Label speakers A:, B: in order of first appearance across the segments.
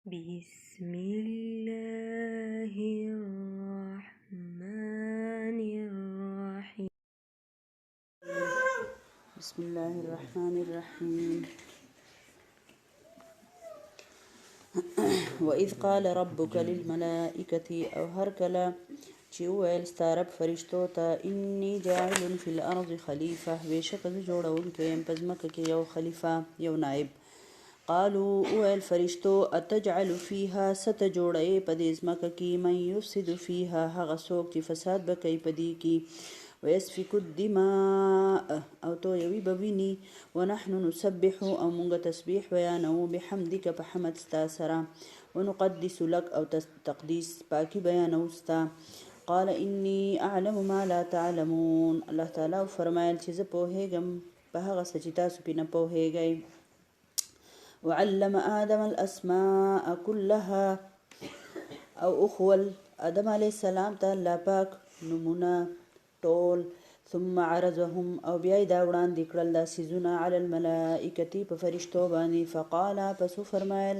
A: بسم الله الرحمن الرحيم.
B: بسم الله الرحمن الرحيم. وإذ قال ربك للملائكة أو هركلا چې وویل ستا رب فرشتو ته إني جاعل في الأرض خلیفه بېشکه زه جوړونکی یم په ځمکه کې یو خلیفه یو نائب. قالوا وویل فرشتو اتجعل فيها ست جوړی په دې ځمکه کې من يفسد فيها هغه څوک چې فساد به کوي په دې کې ويسفك الدماء او تو یوي بویني ونحن نسبح او مونږ تسبیح بیانو بحمدک په حمد ستا سره ونقدس لك او تقدیس پاکی بیانو ستا. قال إني أعلم ما لا تعلمون. الله تعالی فرمایل چې زه پوهیږم په هغه څه چې تاسو پې نه پوهیږئ. وعلم آدم الأسماء كلها او اخول آدم علیه السلام ته الله پاک نمونه ټول ثم عرضهم او بیا دا وړاندې کړل دا څیزونه علی الملائکة په فرشتو باندې فقال پس فرمایل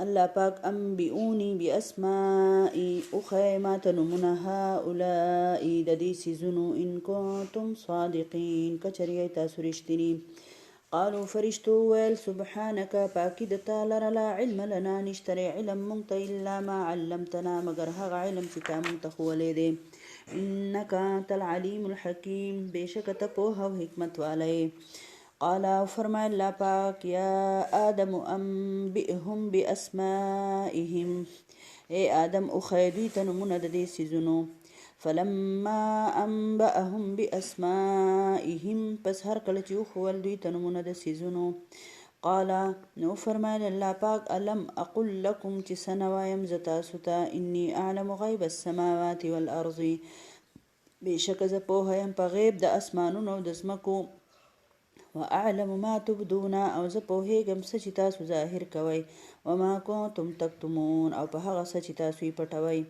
B: الله پاک انبئوني باسماء اخی ما ته نمونه هؤلاء د دې څیزونو ان کنتم صادقین کچری تاسو رښتینی. قالوا فرشتو ویل سبحانك پاکی د تا لره لا علم لنا نشتره علم مونږ ته الا ما علمتنا مگر هغه علم چې تا مونږ ته ښوولی دی انك انت العلیم الحکیم بېشکه ته پوهه او حکمت والی. قال فرمایل الله پاک یا آدم انبئهم باسمائهم ای آدم اخی دوی ته نمونه د دې څیزونو. فلما انبأهم باسمائهم پس هر کله چې وښول دوی ته نمونه د څیزونو قال نو فرمایل الله پاک الم اقل لكم چې څه نه وایم زه تاسو ته اني اعلم غیب السماوات والارض بېشکه زه پوهه یم په غیب د اسمانونو او د ځمکو واعلم ما تبدون او زه پوهیږم څه چې تاسو ظاهر کوئ وما کنتم تکتمون او په هغه څه چې تاسو یې پټوئ.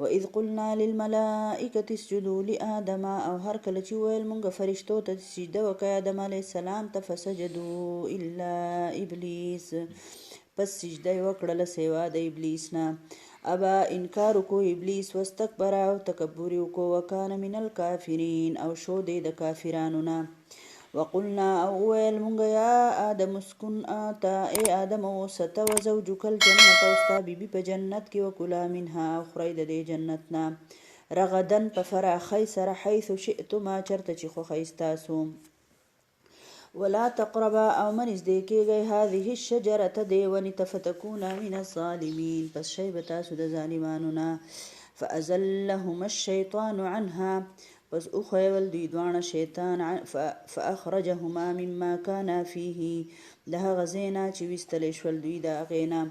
B: واذ قلنا للملائکة اسجدوا لآدم او هر کله چې ویل مونږ فرشتو ته سجده وکړئ آدم علیه السلام ته فسجدوا الا ابلیس پس سجده یې وکړله سوا د ابلیس نه. ابا انکار وکړو ابلیس واستکبر او تکبر یې وکړو وکان من الکافرین او شو دی د کافرانو نه. وقلنا او ویل مونږ یا آدم اسکن آتا ای آدم اوسته وزوجک الجنت او ستا بیبي په جنت کې وکلا منها او خورئ د دې جنت نه رغدن په فراخۍ سره حیث شئتما چرته چې خوښئ ستاسو ولا تقربا او مه نږدې کېږئ هذه الشجرة دې ونې ته فتکونا من الظالمین پس شئ به تاسو د ظالمانو نه. فأزلهما الشیطان عنها پس اخویول دوی دواړه شیطان فاخرجهما مما كانا فيه د هغه ځای نه چې ویستلی شول دوی د هغې نه.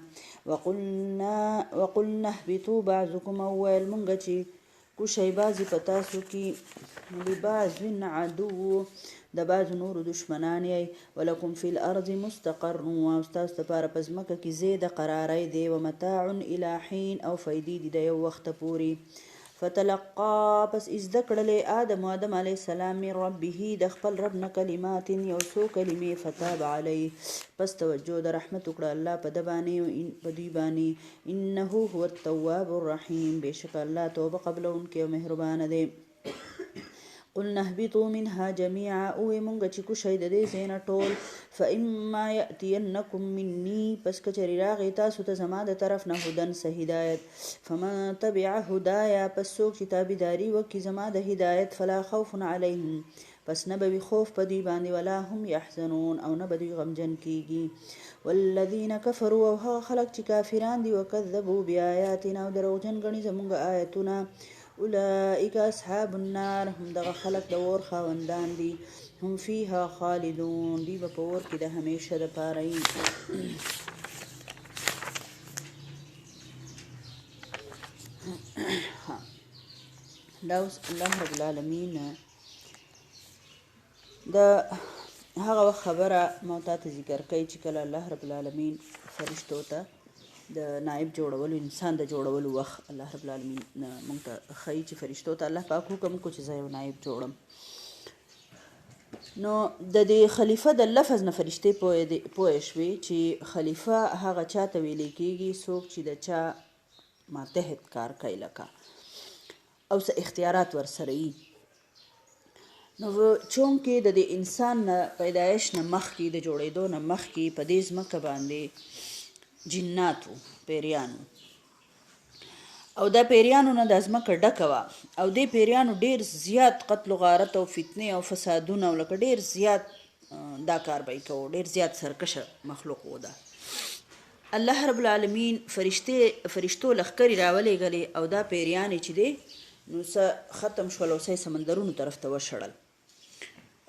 B: وقلنا اهبطوا بعضکم او ویل مونږه چې کوشئ بعضې په تاسو کې لبعض عدو د بعضو نورو دشمنان یی ولکم فی الارض مستقر او ستاسو دپاره په ځمکه کې ځای د قراری دی ومتاع الی حین او فیدې دي د یو وخته پورې. فتلقا پس ازده کړلې آدم علیه السلام من ربه د خپل رب نه کلمات یو څو کلمې فتاب علیه پس توجه د رحمت وکړه الله په ده باندې په دوی باندې انه هو التواب الرحیم بېشکه الله توبه قبلونکی او مهربانه دی. قلنا اهبطوا منها جميعا اوی مونږ چې کوشئ د دې ځای نه ټول فاما یأتینکم مني پس کچرې راغی تاسو ته زما د طرف نه هدن څه هدایت فمن تبع هدایا پس څوک چې تابعداري وکړي زما د هدایت فلا خوف علیهم پس نه به وي خوف په دوی باندې ولا هم یحزنون او نه به دوی غمجن کیږي. والذین کفروا او هغه خلک چې کافران دي وکذبوا بآیاتنا او دروغجن ګڼي زموږ آیتونه اولئک اصحاب النار هم دغه خلق د اور خاوندان دي هم فیها خالدون دوی به په اور کې د همیشه دپاره وي. دا اوس الله رب العالمین د هغه وخت خبره ما تاته ذکر کوي چې کله الله رب العالمین فرشتو ته د نائب جوړولو انسان د جوړولو وخت الله رب العالمین مونږ ته ښایي چې فرشتو ته الله پاک حکم کو چې زه یو نائب جوړم. نو د دې خلیفه د لفظ نه فرشتې پوه شوې چې خلیفه هغه چا ته ویلی کېږي څوک چې د چا ماتحت کار کوي لکه او څه اختیارات ورسره وي. نو چونکې د دې انسان نه پیدایش نه مخکې د جوړېدو نه مخکې په دې ځمکه باندې جنات وو، پیریان وو، او دا پیریانو نه دا ځمکه ډکه وه او دې پیریانو ډېر زیات قتل و غارت او فتنې او فسادونه او لکه ډېر زیات دا کار به یې کوو، ډېر زیات سرکشه مخلوق و ده. الله رب العالمین فرشتو لښکرې راولېږلې او دا پیریانې چې دی نو څه ختم شول او څه سمندرونو طرف ته وشړل.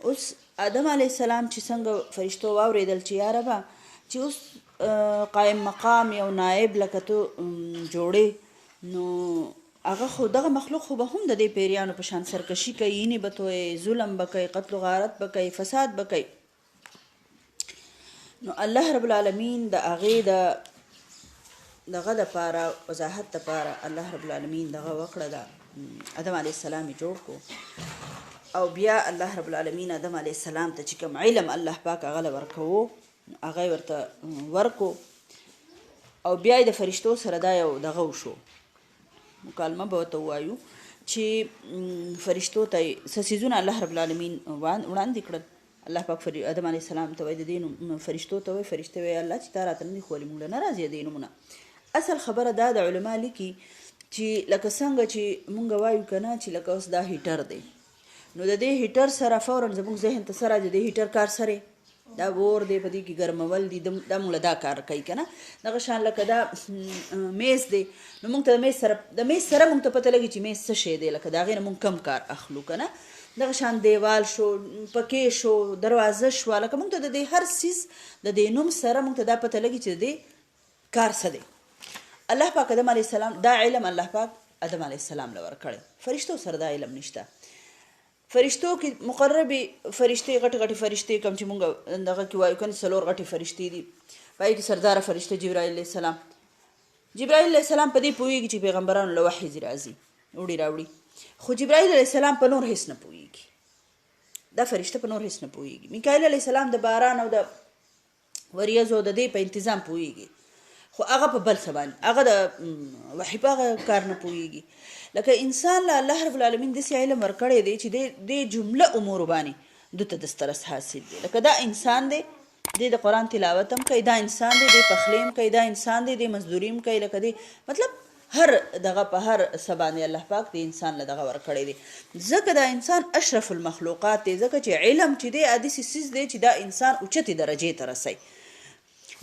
B: اوس آدم علیه السلام چې څنګه فرشتو واورېدل چې یا ربه چې اوس قایم مقام یو نائب لکه تو جوړې، نو هغه خو دغه مخلوق خو به هم د دې پیریانو په شان سرکشي کوي، یینې به توی، ظلم به کوي، قتل و غارت به کوي، فساد به کوي. نو الله رب العالمین د هغې دغه دپاره وضاحت دپاره الله رب العالمین دغه وکړه ده آدم علیه السلام یې جوړ کو او بیا الله رب العالمین آدم علیه السلام ته چې کوم علم الله پاک هغه له ورکوو هغه یې ورته ورکو او بیا یې د فرشتو سره دا یو دغه وشو، مکالمه به ورته ووایو چې فرشتو ته یې څه څیزونه الله رب العالمین وړاندې کړل. الله پاک آدم علیه السلام ته وایي د دې فرشتو ته وایي، فرشته وایي الله چې تا راته نه دي ښولي، موږ له نه راځي دې نومونه. اصل خبره دا د علما لیکي چې لکه څنګه چې مونږ وایو که نه چې لکه اوس دا هیټر دی، نو د دې هیټر سره فورا زموږ ذهن ته څه راځي، د هیټر کار سره دا اور دی، په دې کې ګرمول دي، دا موږ له دا کار کوي که نه. دغه شان لکه دا میز دی، نو موږ ته د میز سره موږ ته پته لګي چې میز څه شی دی، لکه د هغې نه موږ کم کار اخلو که نه. دغه شان دیوال شو، پکې شو، دروازه شوه، لکه موږ ته د دې هر څیز د دې نوم سره موږ ته دا پته لګي چې د دې کار څه دی. الله پاک آدم علیه السلام دا علم الله پاک آدم علیه السلام له ورکړی، فرشتو سره دا علم نشته. فرشتو کې مقربې فرشتې غټې غټې فرشتې کوم چې مونږ دغه کې وایو کنه 4 غټې فرشتې دي، په هغې کې سرداره فرشته جبرائیل علیه السلام. جبرائیل علیه السلام په دې پوهېږي چې پیغمبرانو له وحي راځي وړي راوړي، خو جبرائیل علیه السلام په نور هېڅ نه پوهېږي، دا فرشته په نور هېڅ نه پوهېږي. میکائیل علیه السلام د باران او د وریځو د دې په انتظام پوهېږي، خو هغه په بل څه باندې، هغه د وحي په هغه کار نه پوهېږي. لکه انسان له الله رب العالمین داسې علم ورکړی دی چې دې جمله امورو باندې ده ته دسترس حاصل دی. لکه دا انسان دی، دی د قرآن تلاوت هم کوي، دا انسان دی، دی پخلی هم کوي، دا انسان دی، دی مزدوري هم کوي، لکه دی مطلب هر دغه په هر څه باندې الله پاک د انسان له دغه ورکړی دی. ځکه دا انسان اشرف المخلوقات دی، ځکه چې علم چې دی داسې څیز دی چې دا انسان اوچتې درجې ته رسوي.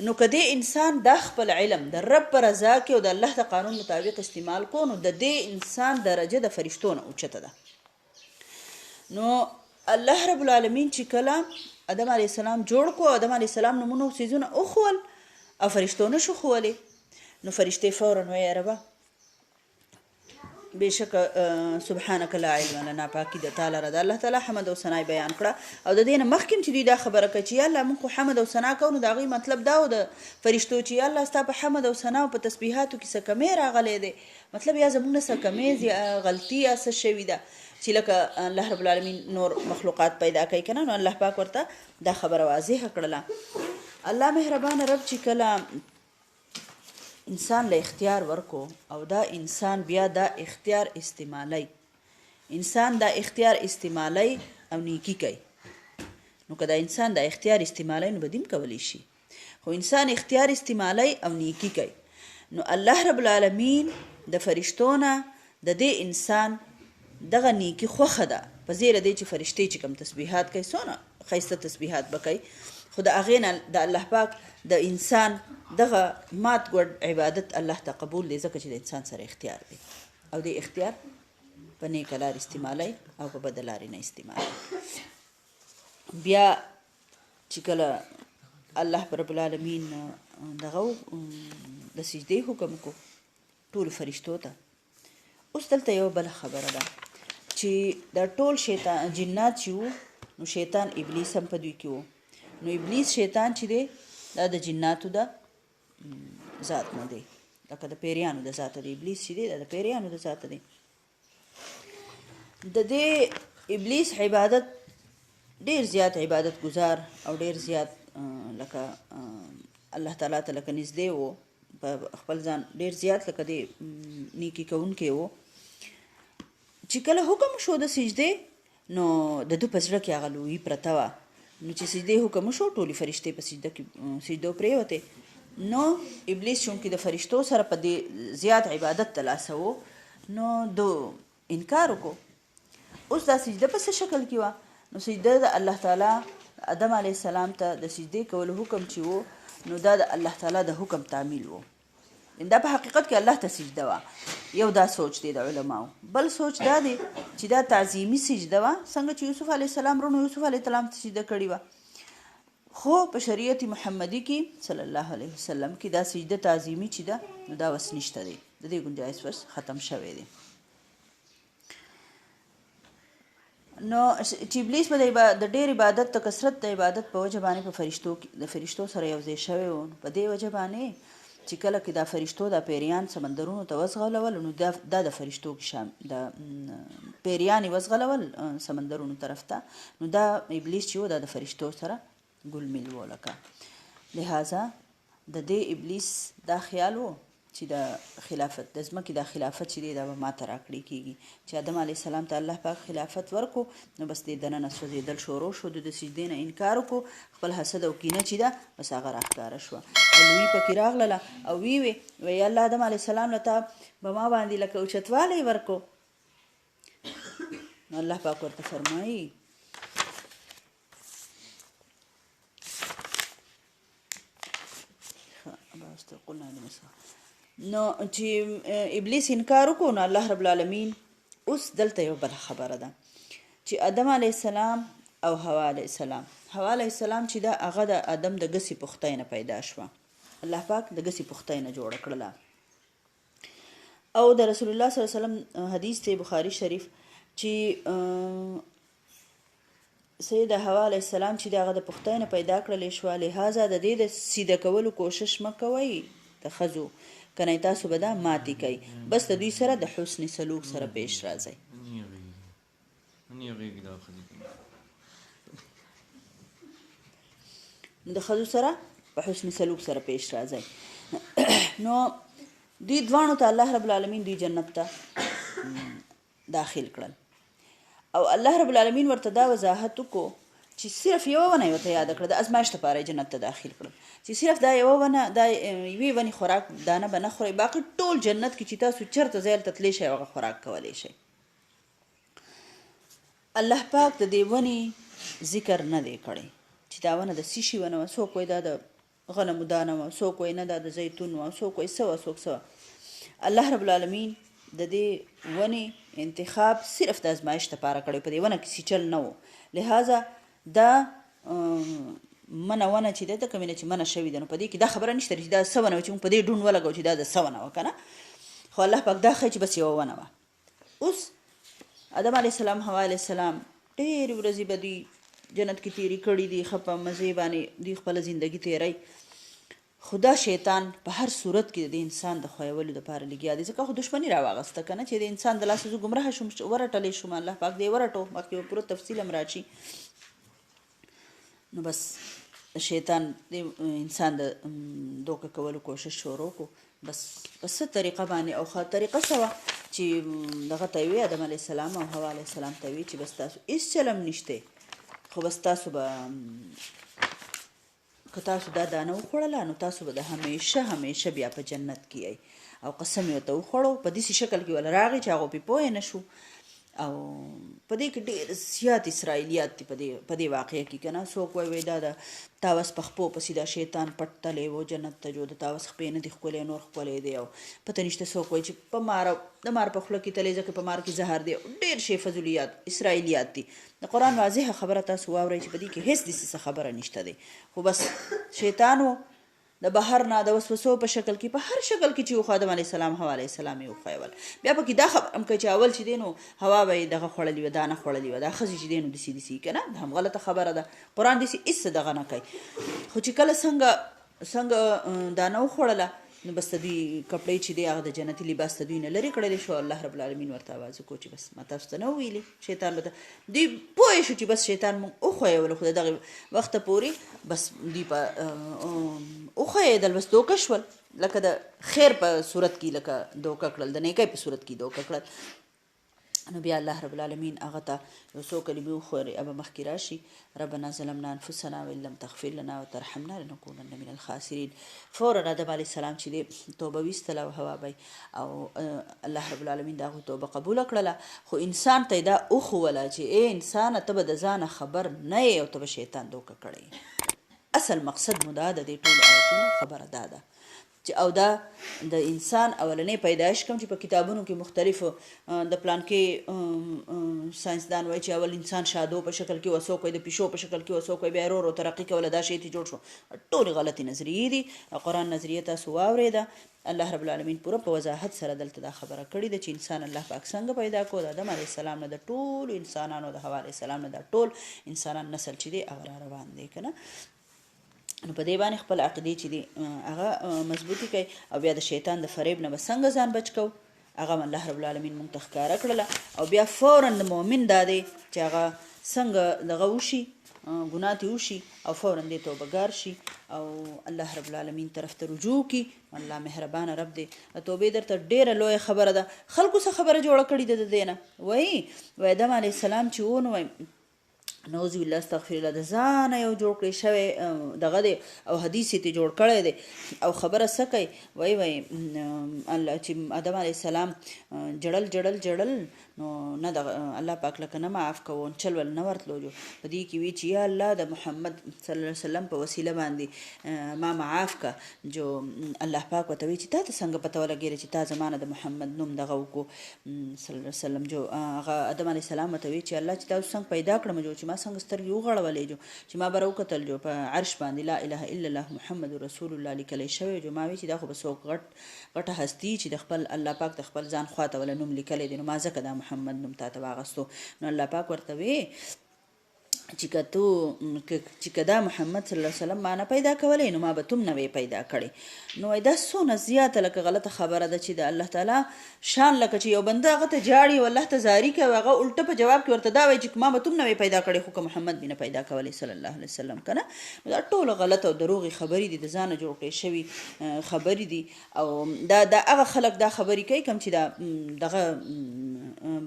B: نو که دې انسان دا خپل علم د رب په رضا کې او د الله د قانون مطابق استعمال کو، نو د دې انسان درجه د فرشتو نه اوچته ده. نو الله رب العالمین چې کله آدم علیه السلام جوړ کو، آدم علیه السلام نومونه څیزونه وښول او فرشتو نه شو ښولی، نو فرشتې فورا وایي یا ربه بېشکه سبحانک لا علم لنا، پاکي د تا لره ده. الله تعالی حمد او ثنا بیان کړه او د دې نه مخکې چې دوی دا خبره کړه چې یا الله موږ خو حمد او ثنا کوو، نو د هغوی مطلب دا و د فرشتو چې یا الله ستا په حمد او ثنا او په تسبیحاتو کې څه کمی راغلی دی، مطلب یا زموږ نه څه کمی یا غلطي یا څه شوي ده چې لکه الله رب العالمین نور مخلوقات پیدا کوي که نه. نو الله پاک ورته دا خبره واضحه کړله. الله مهربانه رب چې کله انسان له اختیار ورکو او دا انسان بیا دا اختیار استعمالی، انسان دا اختیار استعمالی او نیکی کوي، نو که دا انسان دا اختیار استعمالی نو بدیم کولی شي، خو انسان اختیار استعمالی او نیکی کوي. نو الله رب العالمین د فرشتونه د دې انسان دغه نیکی خوښه ده، په زیره دی چې فرشتې چې کوم تسبیحات کوي څونه ښایسته تسبیحات به کوي، خو د هغې نه د الله پاک د انسان دغه مات ګوډ عبادت الله ته قبول دی، ځکه چې د انسان سره اختیار دی او د اختیار په نیکه لار استعمالی او په بده لارې نه استعمالی. بیا چې کله الله رب العالمین دغه د سجدې حکم کو ټولو فرشتو ته. اوس دلته یوه بله خبره ده چې دا ټول شیطان جنات چې وو، نو شیطان ابلیس هم په دوی کې وو. نو ابلیس شیطان چې دی دا د جناتو د ذات نه دی، لکه د پیریانو د ذاته دی. ابلیس چې دی دا د پیریانو د ذاته دی. د دې ابلیس عبادت ډیر زیات عبادت گزار او ډیر زیات لکه الله تعالی ته لکه نږدې و په خپل ځان ډیر زیات لکه د نیکی کوونکی و چې کله حکم شو د سجدې نو د ده په زړه کې هغه لویي پرته وه نو چې سجدې حکم شو ټولې فرشتې په سجدو پرېوتې نو ابلیس چونکې د فرشتو سره په دې زیات عبادت ته لاسه و نو دو انکار وکړو اوس دا سجده په څه شکل کې وه نو سجده د الله تعالی آدم علیه السلام ته د سجدې کولو حکم چې و نو دا د الله تعالی د حکم تعمیل و دا په حقیقت کې الله ته سجده وه یو دا سوچ دی د علماو بل سوچ دا دی چې دا تعظیمي سجده وه څنګه چې یوسف علیه السلام رونو یوسف علیه السلام ته سجده کړې وه خو په شریعت محمدي کې صلی الله علیه وسلم کې دا سجده تعظیمي چې ده نو دا وس نشته دی د دې ګنجایش وس ختم شوی دی نو چې ابلیس به د ډېر عبادت د کثرت د عبادت په وجه باندې په فرشتو سره یو ځای شوی و په دې وجه باندې چې کله کې دا فرشتو دا پیریان سمندرونو ته وزغلول نو دا د فرشتو کې د پیریان وزغلول سمندرونو طرف ته نو دا ابلیس چې و دا د فرشتو سره ګل میل و لکه لہذا د دې ابلیس دا خیال و چې د خلافت د ځمکې دا خلافت چې دی دا به ما ته راکړی کېږي چې آدم علیه السلام ته الله پاک خلافت ورکو نو بس دې دننه سوځېدل شروع شو د سجدې نه انکار وکړو خپل حسد او کینه چې ده بس هغه راښکاره شوه او لوی پکې راغلله او وی الله آدم علیه السلام له تا به ما باندې لکه اوچتوالی ورکو نو الله پاک ورته فرمایي نو چې ابلیس انکار وکړو نو الله رب العالمین اوس دلته یو بله خبره ده چې آدم علیه السلام او حوا علیه السلام حوا علیه السلام چې ده هغه د آدم د ګسې پختۍ نه پیدا شوه الله پاک د ګسې پختۍ نه جوړه کړله او د رسول الله صلی الله علیه وسلم حدیث دی بخاري شریف چې سید حوا علیه السلام چې د هغه د پختۍ نه پیدا کړلی شوه لهذا د دې د سیده کولو کوشش مه کوئ د ښځو کنه تاسو به دا ماتې کوي بس د دوی سره د حسن سلوک سره پیش راځئ د ښځو سره په حسن سلوک سره پیش راځئ نو دوی دواړو ته الله رب العالمین دوی جنت ته داخل کړل او الله رب العالمین ورته دا وضاحت وکړو چې صرف یوه ونه یې ورته یاده کړه د ازمایښت لپاره جنت ته داخل کړل چې صرف دا یوه ونه دا یوې ونې خوراک دانه به نه خورئ باقي ټول جنت کې چې تاسو چېرته ځای هلته تللی شئ هغه خوراک کولی شئ الله پاک د دې ونې ذکر نه دی کړی چې دا ونه د څه شي ونه وه څوک وایي دا د غنمو دانه وه څوک وایي نه دا د زیتون وه څوک وایي څه وه څوک څه وه الله رب العالمین د دې ونې انتخاب صرف د ازمایښت لپاره کړی په دې ونه کې سیچل نه و لهذا دا منه ونه چې ده د کومې نه چې منه شوي ده نو په دې کې دا خبره نشته چې دا څه ونه وه چې موږ په دې ډون ولګو چې دا د څه ونه وه که نه خو الله پاک دا ښایي چې بس یوه ونه وه اوس آدم علیه السلام حوا علیه السلام ډېرې ورځې به دوی جنت کې تېرې کړي دي ښه په مزې باندې دوی خپله زندګي تېروي خو دا شیطان په هر صورت کې د انسان د ښویولو دپاره لګیا دی ځکه خو دښمني راواغسته که نه چې د انسان د لاسه زه ګمراه شوم ورټلی شوم الله پاک دې ورټو مخکې به پوره تفصیل هم راشي نو بس شیطان د انسان د دوکه کولو کوشش شروع کو بس په څه طریقه باندې او ښه طریقه څه وه چې دغه ته یې وی آدم علیه السلام او حوا علیه السلام ته وی چې بس تاسو هېڅ چلم نشته خو بس تاسو به که تاسو دا دانه وخوړله نو تاسو به د همیشه بیا په جنت کې یئ او قسم یې ورته وخوړو په داسې شکل کې وله راغی چې هغو پرې پوه نه شو او په دې کې ډېر زیات اسرائیلیات دي په دې واقعه کې که نه څوک وایي دا د تاوس په خپو پسې دا شیطان پټ تلی و جنت ته جو د تاوس خپې نه دي ښکلی نور ښکلی دی او پته نشته څوک وایي چې په مار د مار په خوله کې تلی ځکه په مار کې زهر دی ډېر شی فضولیات اسرائیلیات دي د قرآن واضحه خبره تاسو واورئ چې په دې کې هېڅ داسې څه خبره نشته دی خو بس شیطان و د بهر نه د وسوسو په شکل کې په هر شکل کې چې وخو آدم علیه السلام حوا علیه السلام یې وښیول بیا پکې دا خبره هم کوي چې اول چې دی نو حوا به یې دغه خوړلې وه دانه خوړلې وه دا ښځې چې دی نو داسې که نه هم غلطه خبره ده قرآن داسې هېڅ دغه نه کوي خو چې کله څنګه دانه وخوړله نو بس د دوی کپړې چې دی هغه د جنتي لباس د دوی نه لرې کړلی شو. الله رب العالمین ورته آواز وکړو چې بس ما تاسو ته نه ویلې شیطان به دوی پوه شو چې بس شیطان مونږ وښویولو خو د دغې وخته پورې بس دوی په وښویېدل بس دوکه شول لکه د خیر په صورت کې لکه دوکه کړل د نیکۍ په صورت کې دوکه کړل. نو بیا الله رب العالمین هغه ته یو څو کلمې وښورې هغه مخکې راشي ربنا ظلمنا انفسنا وان لم تغفر لنا وترحمنا لنکونن من الخاسرین. فورا آدم علیه السلام چې دی توبه ویستله او هوا او الله رب العالمین د هغوی توبه قبوله کړله خو انسان ته یې دا وښوله چې ای انسانه ته به د ځانه خبر نه یې او ته به شیطان دوکه کړی. اصل مقصد مو دا د دې ټولو آیتونو خبره دا ده او دا د انسان اولنی پیدایش کوم چې په کتابونو کې مختلفو د پلان کې ساینسدان وایي چې اول انسان شادو په شکل کې وسو کوي د پیشو په شکل کې وسو کوي بیا ورو ترقي کوله دا شی ته جوړ شو. ټولې غلطي نظریې دي. قرآن نظریه تاسو واورېده. الله رب العالمین پوره په وضاحت سره دلته دا خبره کړې ده چې انسان الله پاک څنګه پیدا کړو. د آدم علیه السلام نه د ټولو انسانانو د حوا علیه السلام نه د ټول انسانان نسل چې دی هغه را روان دی که نه. نو په دې باندې خپل عقیدې چې دي هغه مضبوطي کوي او بیا د شیطان د فریب نه به څنګه ځان بچ کوو هغه الله رب العالمین مونږ ته ښکاره کړله. او بیا فورا د مؤمن دا دی چې هغه څنګه دغه وشي ګناه ترې وشي او فورا دې توبهګار شي او الله رب العالمین طرف ته رجوع کړي. الله مهربانه رب دی. توبې درته ډېره لویه خبره ده. خلکو څه خبره جوړه کړې ده د دې نه وایي آدم علیه السلام چې و نو وایي نعوذ بالله استغفر الله د ځانه یو جوړ کړی شوی دغه دی او حدیث یې جوړ کړی دی او خبره څه کوي وایي الله چې آدم علیه السلام جړل نو نه دغه الله پاک لکه نه معاف کوو چل ول نه ورتلو جو په دې کې وی چې یا الله د محمد صلی الله علیه وسلم په وسیله باندې ما معاف کا جو الله پاک ورته وی چې تا ته څنګه پته ولګېده چې تا زمانه د محمد نوم دغه وکړو صلی الله علیه وسلم جو هغه آدم علیه السلام ورته وی چې الله چې تاسو څنګه پیدا کړم جو چې ما څنګه سترګې وغړولې جو چې ما به راوکتل جو په عرش باندې لا اله الا الله محمد رسول الله لیکلی شوی جو ما وی چې دا خو به څوک غټه هستي چې د خپل الله پاک د خپل ځان خواته ولا نوم لیکلی دی نو ما ځکه دا محمد نوم تا ته واغستو. نو الله پاک ورته وی چې که دا محمد صلی الله علیه وسلم ما نه پیدا کولی نو ما به تم نه وی پیدا کړی. نو دا څونه زیاته لکه غلطه خبره ده چې د الله تعالی شان لکه چې یو بنده هغه ته جاړي او الله ته زاري کوي هغه الټه په جواب کې ورته دا وایي چې ما به تم نه وی پیدا کړی خو که محمد مې نه پیدا کولی صلی الله علیه وسلم که نه. دا ټوله غلطه او دروغې خبرې دي د ځانه جوړ کړې شوي خبرې دي او دا هغه خلک دا خبرې کوي کوم چې دا دغه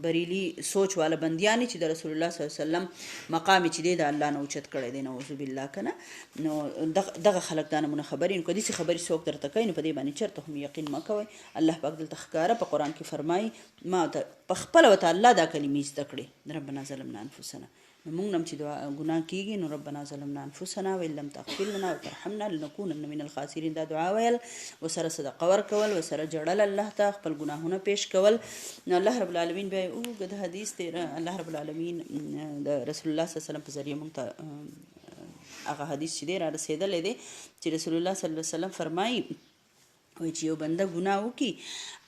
B: بریلي سوچ والا بندیان چې د رسول الله صلی الله علیه وسلم مقام چې دی د الله نه اوچت کړی دی نعوذ بالله که نه. نو دغه خلک دا نمونه خبرې نو که داسې خبرې څوک درته کوي نو په دې باندې چېرته هم یقین مه کوئ. الله پاک دلته ښکاره په قرآن کې فرمایي ما په خپله ورته الله دا کلمې زده کړې ربنا ظلمنا انفسنا نو موږ نه هم چې ګناه کېږي نو ربنا ظلمنا انفسنا وان لم تغفر لنا وترحمنا لنکونن من الخاسرین دا دعا ویل ورسره صدقه ورکول ورسره جړل الله ته خپل ګناهونه پیش کول. نو الله رب العالمین بیا اوږد حدیث دی الله رب العالمین د رسول الله صلی الله علیه وسلم په ذریعه موږ ته هغه حدیث چې دی را رسېدلی دی چې رسول الله صلی الله علیه وسلم فرمایي وایي چې یو بنده ګناه وکړي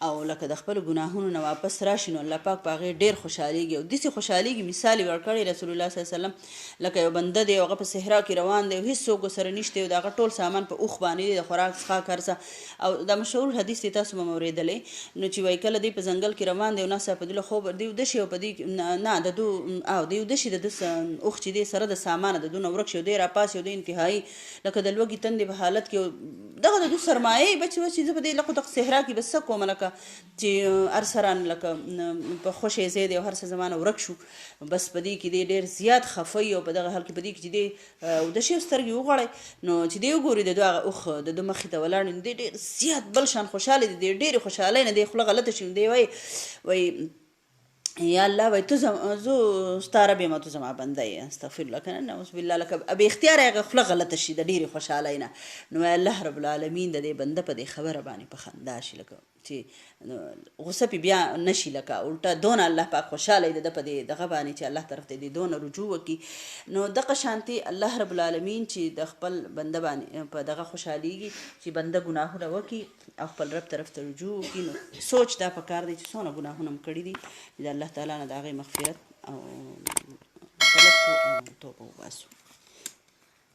B: او لکه د خپل ګناهونو نه واپس راشي نو الله پاک په هغې ډېر خوشحالېږي او داسې خوشحالېږي مثال یې ورکړی رسول الله صلی الله علیه وسلم لکه یو بنده دی هغه په صحرا کې روان دی او هېڅ څوک ورسره نشته او د هغه ټول سامان په اوښ باندې دی د خوراک څښاک هر څه او دا مشهور حدیث دی تاسو به م اورېدلی نو چې وایي کله دی په ځنګل کې روان دی او ناڅاپه په دوی خوب دی وده شي او په دې نه د دو او دی وده شي د ده اوښ چې دی سره د سامانه د دونه ورک شي او دی راپاسي او دی انتهایي لکه د لوږې تندې په حالت کې دغه د دو سرمایې بچ چې زه په دې لکه دغه صحرا کې به څه کوم لکه چې هر سران لکه په خوشې ځای دی او هر څه زمانه ورک شو بس په دې کې دی ډېر زیات خفه او په دغه حال کې په دې کې چې دی وده شي او سترګې وغړی نو چې دی وګوري د دوه هغه اوښ د ده مخې ته ولاړ دی ډېر زیات بل شان خوشحاله دی ډېرې خوشحالۍ نه دی خوله غلطه شي دی وایي یا الله وای تو زه ستا رب یم تو زما بنده یې استغفر الله کنه نعوذ بالله لکه بې اختیاره هغه خوله غلطه شي د ډېرې خوشحالۍ نه نو الله رب العالمین د دې بنده په دې خبره باندې په خندا شي لکه چې غصه پې بیا نشي لکه الټه دونه الله پاک خوشحاله د ده په دې دغه باندې چې الله طرف ته دې دونه رجوع وکړي نو دغه شانتې الله رب العالمین چې د خپل بنده باندې په دغه خوشحالېږي چې بنده ګناهونه وکړي او خپل رب طرف ته رجوع وکړي نو سوچ دا پکار دی چې څونه ګناهونه م کړي دي د الله تعالی نه د هغې مغفرت او طلب کړو او توبه وباسو.